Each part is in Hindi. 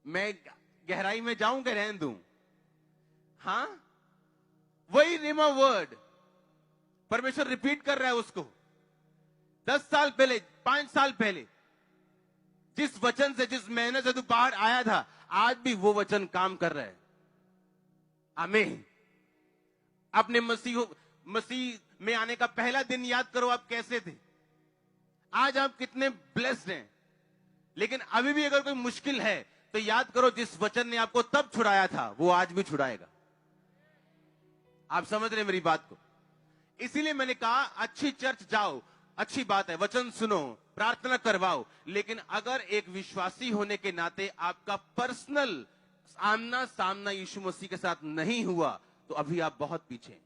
मैं गहराई में जाऊं कि रहने दूं? हाँ, वही रिमा वर्ड परमेश्वर रिपीट कर रहा है उसको। 10 साल पहले, 5 साल पहले जिस वचन से, जिस मेहनत से तू बाहर आया था, आज भी वो वचन काम कर रहा है। आमीन। अपने मसीह में आने का पहला दिन याद करो, आप कैसे थे। आज आप कितने ब्लेस्ड हैं। लेकिन अभी भी अगर कोई मुश्किल है तो याद करो, जिस वचन ने आपको तब छुड़ाया था वो आज भी छुड़ाएगा। आप समझ रहे हैं मेरी बात को? इसीलिए मैंने कहा अच्छी चर्च जाओ, अच्छी बात है, वचन सुनो, प्रार्थना करवाओ, लेकिन अगर एक विश्वासी होने के नाते आपका पर्सनल आमना सामना यीशु मसीह के साथ नहीं हुआ तो अभी आप बहुत पीछे हैं।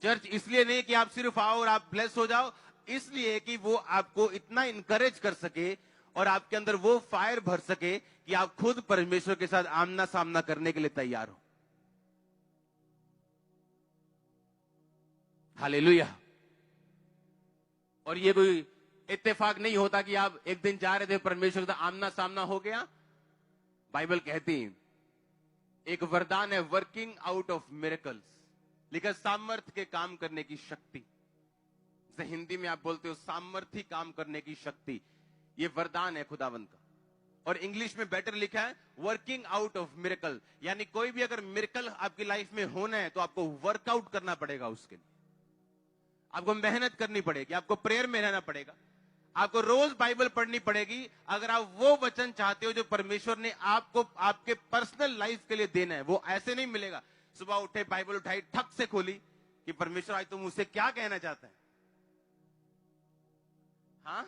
चर्च इसलिए नहीं कि आप सिर्फ आओ और आप ब्लेस हो जाओ, इसलिए कि वो आपको इतना इंकरेज कर सके और आपके अंदर वो फायर भर सके कि आप खुद परमेश्वर के साथ आमना सामना करने के लिए तैयार हो। हालेलुया। और ये कोई इत्तेफाक नहीं होता कि आप एक दिन जा रहे थे, परमेश्वर का आमना सामना हो गया। बाइबल कहती है एक वरदान है वर्किंग आउट ऑफ मिरेकल्स, लिखा सामर्थ्य के काम करने की शक्ति। जैसे हिंदी में आप बोलते हो सामर्थ्य काम करने की शक्ति, ये वरदान है खुदावंत का। और इंग्लिश में बेटर लिखा है वर्किंग आउट ऑफ मिरेकल, यानी कोई भी अगर मिरेकल आपकी लाइफ में होना है तो आपको वर्कआउट करना पड़ेगा। उसके लिए आपको मेहनत करनी पड़ेगी, आपको प्रेयर में रहना पड़ेगा, आपको रोज बाइबल पढ़नी पड़ेगी। अगर आप वो वचन चाहते हो जो परमेश्वर ने आपको आपके पर्सनल लाइफ के लिए देना है, वो ऐसे नहीं मिलेगा सुबह उठे, बाइबल उठाई, ठक से खोली कि परमेश्वर आज तुम मुझसे क्या कहना चाहते हैं। हाँ,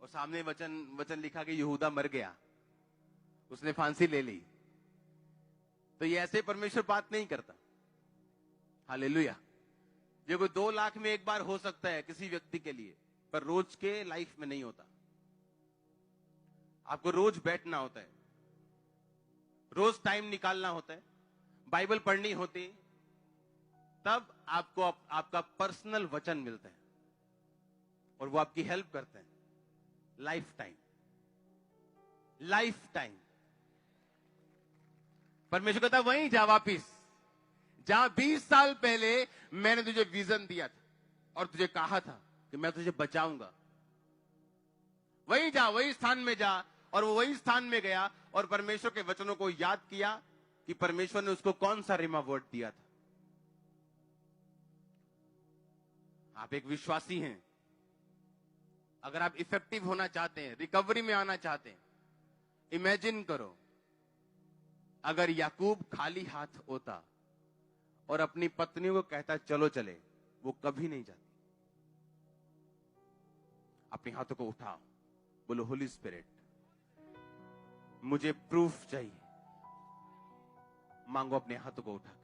और सामने वचन लिखा कि यहूदा मर गया, उसने फांसी ले ली। तो ये ऐसे परमेश्वर बात नहीं करता। हालेलुया। जो कोई 2 लाख में एक बार हो सकता है किसी व्यक्ति के लिए, पर रोज के लाइफ में नहीं होता। आपको रोज बैठना होता है, रोज टाइम निकालना होता है, बाइबल पढ़नी होती, तब आपको आपका पर्सनल वचन मिलता है और वो आपकी हेल्प करते हैं लाइफ टाइम। परमेश्वर कहता है वहीं जा वापिस, जहां 20 साल पहले मैंने तुझे विजन दिया था और तुझे कहा था कि मैं तुझे बचाऊंगा, वहीं जा, वही स्थान में जा। और वो वही स्थान में गया और परमेश्वर के वचनों को याद किया कि परमेश्वर ने उसको कौन सा रिमा वर्ड दिया था। आप एक विश्वासी हैं, अगर आप इफेक्टिव होना चाहते हैं, रिकवरी में आना चाहते हैं, इमेजिन करो अगर याकूब खाली हाथ होता और अपनी पत्नी को कहता चलो चले, वो कभी नहीं जाती। अपने हाथों को उठाओ, बोलो होली स्पिरिट मुझे प्रूफ चाहिए। मांगो अपने हाथों को उठा के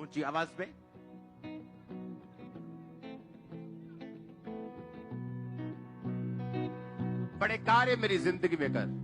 ऊंची आवाज में। बड़े कार्य मेरी जिंदगी में कर।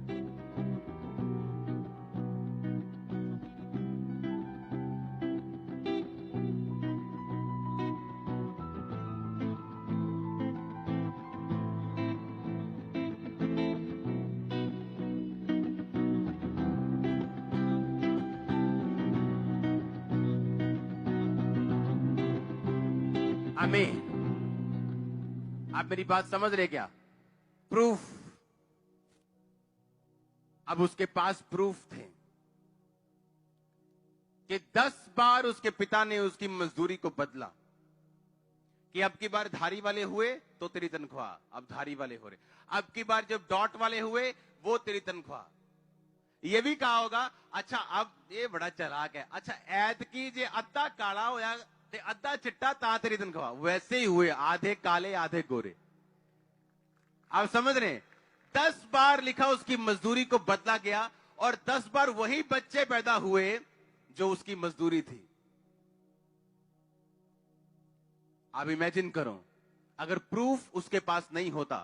आमीन। आप मेरी बात समझ रहे क्या? प्रूफ। अब उसके पास प्रूफ थे कि 10 बार उसके पिता ने उसकी मजदूरी को बदला, कि अब की बार धारी वाले हुए तो तेरी तनख्वाह, अब धारी वाले हो रहे। अब की बार जब डॉट वाले हुए वो तेरी तनख्वाह। ये भी कहा होगा अच्छा अब ये बड़ा चालाक है, अच्छा ऐद की जे अद्धा काला होया ते अद्धा चिट्टा ता तेरी तनख्वाह। वैसे ही हुए, आधे काले आधे गोरे। आप समझ रहे हैं? 10 बार लिखा उसकी मजदूरी को बदला गया और 10 बार वही बच्चे पैदा हुए जो उसकी मजदूरी थी। आप इमेजिन करो अगर प्रूफ उसके पास नहीं होता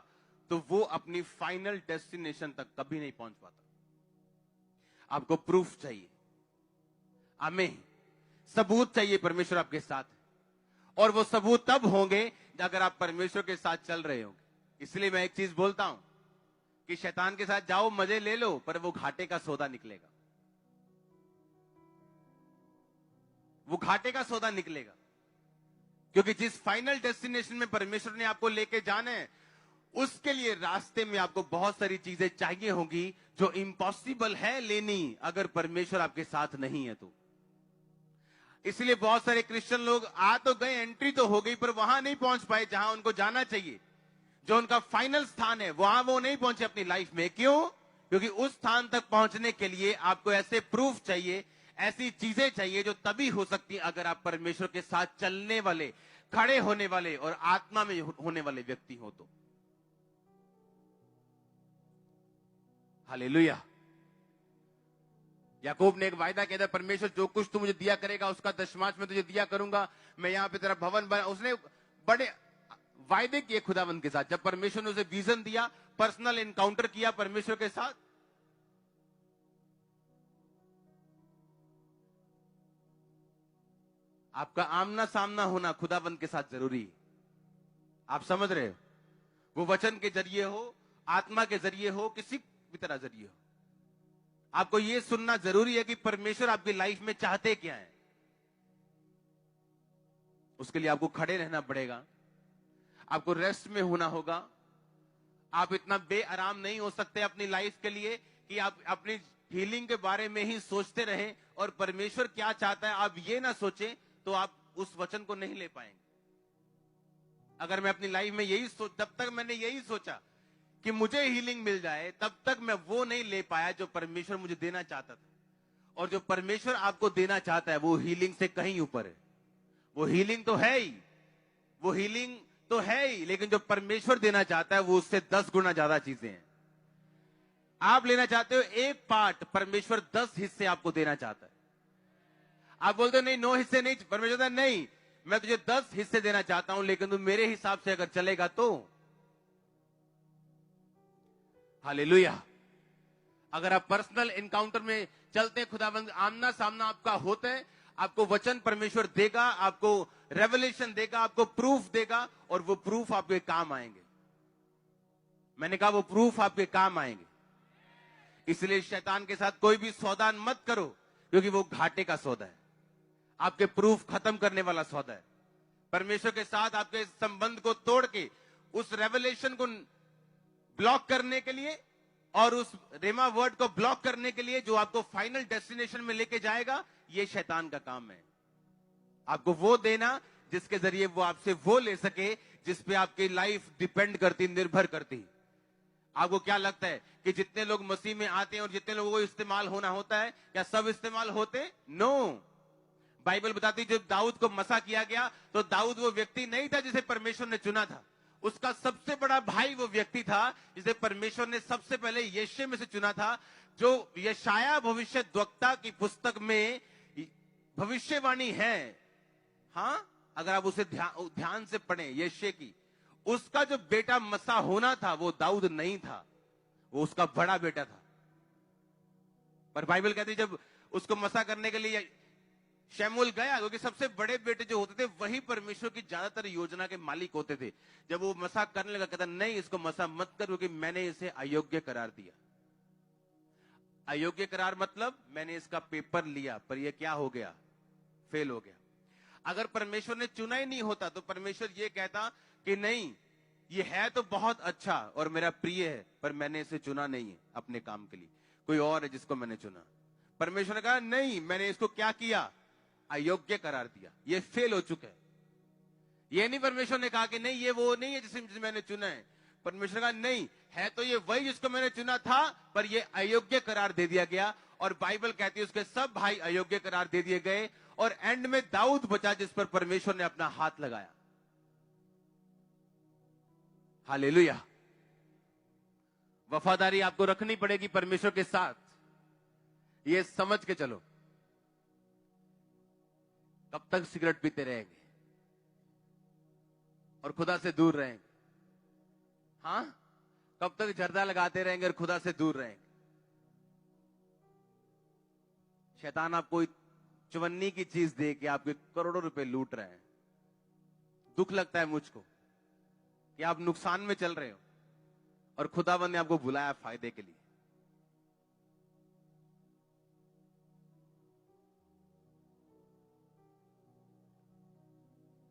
तो वो अपनी फाइनल डेस्टिनेशन तक कभी नहीं पहुंच पाता। आपको प्रूफ चाहिए, आमीन। सबूत चाहिए परमेश्वर आपके साथ है। और वो सबूत तब होंगे अगर आप परमेश्वर के साथ चल रहे होंगे। इसलिए मैं एक चीज बोलता हूं कि शैतान के साथ जाओ, मजे ले लो, पर वो घाटे का सौदा निकलेगा। वो घाटे का सौदा निकलेगा, क्योंकि जिस फाइनल डेस्टिनेशन में परमेश्वर ने आपको लेके जाना है, उसके लिए रास्ते में आपको बहुत सारी चीजें चाहिए होंगी जो इम्पॉसिबल है लेनी अगर परमेश्वर आपके साथ नहीं है तो। इसलिए बहुत सारे क्रिश्चियन लोग आ तो गए, एंट्री तो हो गई, पर वहां नहीं पहुंच पाए जहां उनको जाना चाहिए। जो उनका फाइनल स्थान है वहां वो नहीं पहुंचे अपनी लाइफ में। क्यों? क्योंकि उस स्थान तक पहुंचने के लिए आपको ऐसे प्रूफ चाहिए, ऐसी चीजें चाहिए जो तभी हो सकती है अगर आप परमेश्वर के साथ चलने वाले, खड़े होने वाले और आत्मा में होने वाले व्यक्ति हो तो। हालेलुया। याकूब ने एक वायदा किया था, परमेश्वर जो कुछ तू मुझे दिया करेगा उसका दशमांश में तुझे दिया करूंगा, मैं यहां पे तेरा भवन बना। उसने बड़े वायदे किए खुदावंद के साथ। जब परमेश्वर ने उसे विजन दिया, पर्सनल एनकाउंटर किया परमेश्वर के साथ, आपका आमना सामना होना खुदावंद के साथ जरूरी है। आप समझ रहे हो? वो वचन के जरिए हो, आत्मा के जरिए हो, किसी भी तरह जरिए हो, आपको यह सुनना जरूरी है कि परमेश्वर आपकी लाइफ में चाहते क्या है। उसके लिए आपको खड़े रहना पड़ेगा, आपको रेस्ट में होना होगा। आप इतना बेआराम नहीं हो सकते अपनी लाइफ के लिए कि आप अपनी हीलिंग के बारे में ही सोचते रहें और परमेश्वर क्या चाहता है आप ये ना सोचें, तो आप उस वचन को नहीं ले पाएंगे। अगर मैं अपनी लाइफ में जब तक मैंने यही सोचा कि मुझे हीलिंग मिल जाए, तब तक मैं वो नहीं ले पाया जो परमेश्वर मुझे देना चाहता था। और जो परमेश्वर आपको देना चाहता है वो हीलिंग से कहीं ऊपर है। वो हीलिंग तो है ही, वो हीलिंग तो है ही, लेकिन जो परमेश्वर देना चाहता है वो उससे 10 गुना ज्यादा चीजें हैं। आप लेना चाहते हो एक पार्ट, परमेश्वर 10 हिस्से आपको देना चाहता है। आप बोलते हो नहीं 9 हिस्से नहीं, परमेश्वर नहीं, मैं तुझे 10 हिस्से देना चाहता हूं, लेकिन तू मेरे हिसाब से अगर चलेगा तो। हालेलुया। अगर आप पर्सनल एनकाउंटर में चलते हैं, खुदावंद आमना सामना आपका होता है, आपको वचन परमेश्वर देगा, आपको रेवलेशन देगा, आपको प्रूफ देगा, और वो प्रूफ आपके काम आएंगे। मैंने कहा वो प्रूफ आपके काम आएंगे। इसलिए शैतान के साथ कोई भी सौदा मत करो, क्योंकि वो घाटे का सौदा है, आपके प्रूफ खत्म करने वाला सौदा है। परमेश्वर के साथ आपके संबंध को तोड़ के उस रेवलेशन को ब्लॉक करने के लिए और उस रेमा वर्ड को ब्लॉक करने के लिए जो आपको फाइनल डेस्टिनेशन में लेके जाएगा, ये शैतान का काम है। आपको वो देना जिसके जरिए वो आपसे वो ले सके जिस पे आपकी लाइफ डिपेंड करती, निर्भर करती। आपको क्या लगता है कि जितने लोग मसीह में आते हैं और जितने लोगों को इस्तेमाल होना होता है, क्या सब इस्तेमाल होते? नो। बाइबल बताती जब दाऊद को मसा किया गया तो दाऊद वो व्यक्ति नहीं था जिसे परमेश्वर ने चुना था। उसका सबसे बड़ा भाई वो व्यक्ति था जिसे परमेश्वर ने सबसे पहले यिशै में से चुना था, जो यशाया भविष्यद्वक्ता की पुस्तक में भविष्यवाणी है। हाँ, अगर आप उसे ध्यान से पढ़ें, यिशै की, उसका जो बेटा मसा होना था वो दाऊद नहीं था, वो उसका बड़ा बेटा था। पर बाइबल कहती जब उसको मसा करने के लिए शमूएल गया, क्योंकि सबसे बड़े बेटे जो होते थे वही परमेश्वर की ज्यादातर योजना के मालिक होते थे। जब वो मसा करने लगा, कहता नहीं इसको मसा मत कर, क्योंकि मैंने इसे अयोग्य करार दिया। अयोग्य करार मतलब मैंने इसका पेपर लिया पर यह क्या हो गया? फेल हो गया। अगर परमेश्वर ने चुना ही नहीं होता तो परमेश्वर ये कहता कि नहीं, ये है तो बहुत अच्छा और मेरा प्रिय है, पर मैंने इसे चुना नहीं है अपने काम के लिए, कोई और है जिसको मैंने चुना। परमेश्वर ने कहा नहीं, मैंने इसको क्या किया? अयोग्य करार दिया, ये फेल हो चुका है। ये नहीं परमेश्वर ने कहा कि नहीं ये वो नहीं है जिसे मैंने चुना है। परमेश्वर ने कहा नहीं, है तो ये वही जिसको मैंने चुना था, पर ये अयोग्य करार दे दिया गया। और बाइबल कहती है उसके सब भाई अयोग्य करार दे दिए गए और एंड में दाऊद बचा जिस पर परमेश्वर ने अपना हाथ लगाया। हालेलुया। वफादारी आपको रखनी पड़ेगी परमेश्वर के साथ, ये समझ के चलो। कब तक सिगरेट पीते रहेंगे और खुदा से दूर रहेंगे? हाँ, कब तक जर्दा लगाते रहेंगे और खुदा से दूर रहेंगे? शैतान आपको चवन्नी की चीज दे के आपके करोड़ों रुपए लूट रहे हैं। दुख लगता है मुझको कि आप नुकसान में चल रहे हो और खुदावंद ने आपको बुलाया फायदे के लिए।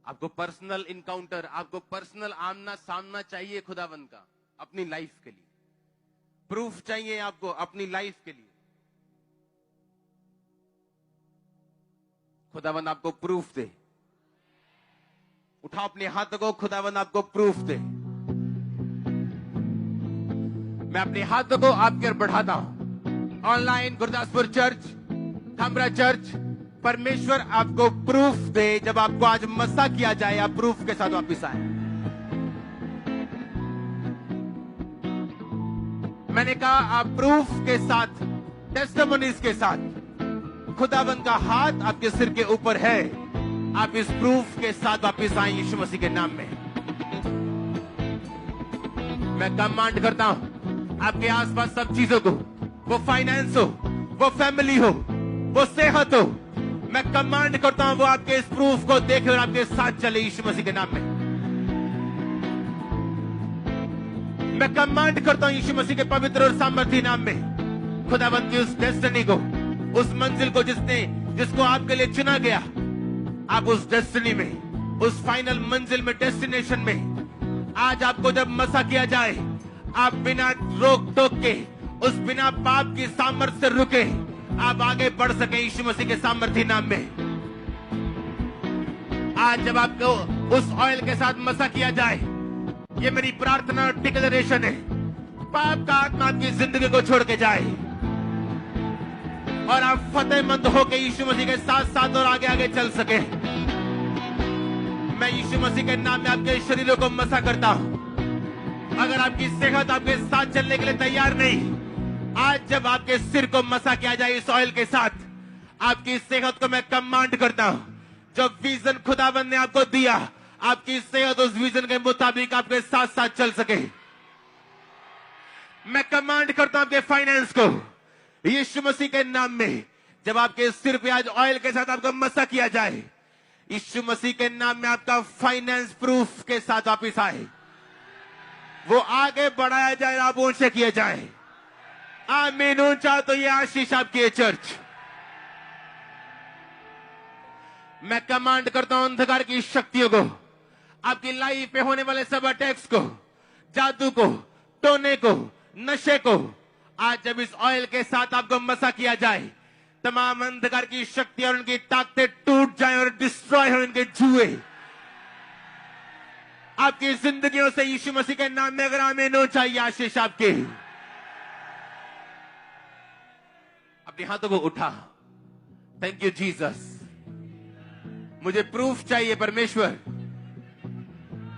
आपको पर्सनल इनकाउंटर, आपको पर्सनल आमना सामना चाहिए खुदावंद का अपनी लाइफ के लिए। प्रूफ चाहिए आपको अपनी लाइफ के लिए। खुदावंद आपको प्रूफ दे। उठाओ अपने हाथों को, खुदावंद आपको प्रूफ दे। मैं अपने हाथों को आपके ओर बढ़ाता हूं। Online Gurdaspur church, Khamra church, परमेश्वर आपको प्रूफ दे। जब आपको आज मसा किया जाए, आप प्रूफ के साथ वापिस आए। मैंने कहा आप प्रूफ के साथ, टेस्टिमोनीज के साथ, खुदावंद का हाथ आपके सिर के ऊपर है। आप इस प्रूफ के साथ वापिस आए यीशु मसीह के नाम में। मैं कमांड करता हूं आपके आसपास सब चीजों को, वो फाइनेंस हो, वो फैमिली हो, वो सेहत हो, मैं कमांड करता हूं वो आपके इस प्रूफ को देखे और आपके साथ चले यीशु मसीह के नाम में। मैं कमांड करता हूं यीशु मसीह के पवित्र और सामर्थी नाम में, खुदावंद की उस डेस्टिनी को, उस मंजिल को जिसको आपके लिए चुना गया, आप उस डेस्टिनी में, उस फाइनल मंजिल में, डेस्टिनेशन में आज आपको जब मसा किया जाए, आप बिना रोक टोक के, उस बिना पाप की सामर्थ्य से रुके, आप आगे बढ़ सके यीशु मसीह के सामर्थी नाम में। आज जब आपको उस ऑयल के साथ मसा किया जाए, ये मेरी प्रार्थना और डिक्लेरेशन है, पाप का आत्मा आपकी जिंदगी को छोड़ के जाए और आप फतेहमंद होकर यीशु मसीह के साथ साथ और आगे आगे चल सके। मैं यीशु मसीह के नाम में आपके शरीरों को मसा करता हूं। अगर आपकी सेहत आपके साथ चलने के लिए तैयार नहीं, आज जब आपके सिर को मसा किया जाए इस ऑयल के साथ, आपकी सेहत को मैं कमांड करता हूं, जो विजन खुदावंद ने आपको दिया, आपकी सेहत उस विजन के मुताबिक आपके साथ साथ चल सके। मैं कमांड करता हूं आपके फाइनेंस को यीशु मसीह के नाम में, जब आपके सिर पे आज ऑयल के साथ आपको मसा किया जाए, यीशु मसीह के नाम में आपका फाइनेंस प्रूफ के साथ वापिस आए, वो आगे बढ़ाया जाए, आप ऊंचे किए जाए। आमीन। ऊंचा तो ये आशीष आपकी है चर्च। मैं कमांड करता हूं अंधकार की शक्तियों को, आपकी लाइफ पे होने वाले सब अटैक्स को, जादू को, टोने को, नशे को, आज जब इस ऑयल के साथ आपको मसा किया जाए, तमाम अंधकार की शक्तियां और उनकी ताकतें टूट जाएं और डिस्ट्रॉय हो उनके जुए आपकी जिंदगियों से यीशु मसीह के नाम में। अगर आमीन हो चाहिए आशीष आपके। अपने हाथों को उठा। Thank you Jesus. मुझे प्रूफ चाहिए परमेश्वर,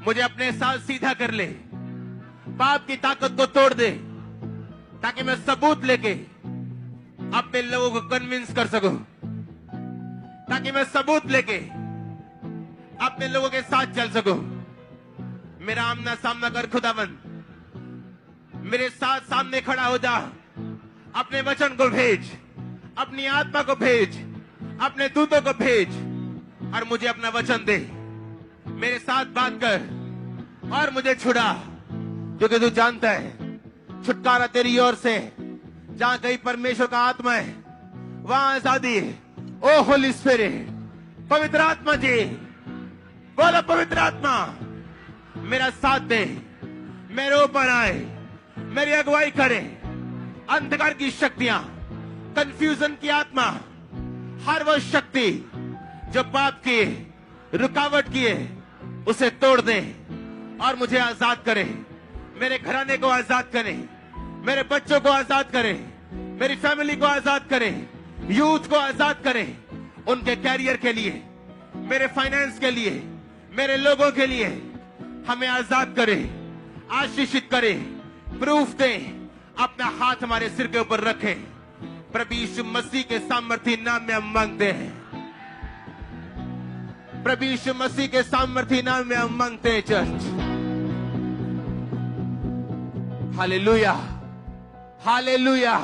मुझे अपने साथ सीधा कर ले, पाप की ताकत को तोड़ दे, ताकि मैं सबूत लेके अपने लोगों को कन्विंस कर सकूं, ताकि मैं सबूत लेके अपने लोगों के साथ चल सकूं। मेरा आमना सामना कर खुदावंद, मेरे साथ सामने खड़ा हो जा, अपने वचन को भेज, अपनी आत्मा को भेज, अपने दूतों को भेज और मुझे अपना वचन दे। मेरे साथ बात कर और मुझे छुड़ा, क्योंकि तू जानता है छुटकारा तेरी ओर से। जहां कहीं परमेश्वर का आत्मा है वहां आजादी है। ओ होली स्पिरिट, पवित्र आत्मा जी, बोलो पवित्र आत्मा मेरा साथ दे, मेरे ऊपर आए, मेरी अगुवाई करे। अंधकार की शक्तियां, कंफ्यूजन की आत्मा, हर वो शक्ति जो पाप की रुकावट की है, उसे तोड़ दे और मुझे आजाद करे। मेरे घराने को आजाद करे, मेरे बच्चों को आजाद करे, मेरी फैमिली को आजाद करे, यूथ को आजाद करे, उनके कैरियर के लिए, मेरे फाइनेंस के लिए, मेरे लोगों के लिए हमें आजाद करे, आशीषित करे, प्रूफ दे। अपना हाथ हमारे सिर के ऊपर रखे। प्रभु यीशु मसीह के सामर्थी नाम में हम मांगते हैं। प्रभु यीशु मसीह के सामर्थी नाम में हम मांगते हैं चर्च। Hallelujah, hallelujah.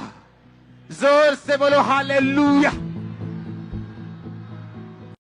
जोर से बोलो हालेलुया।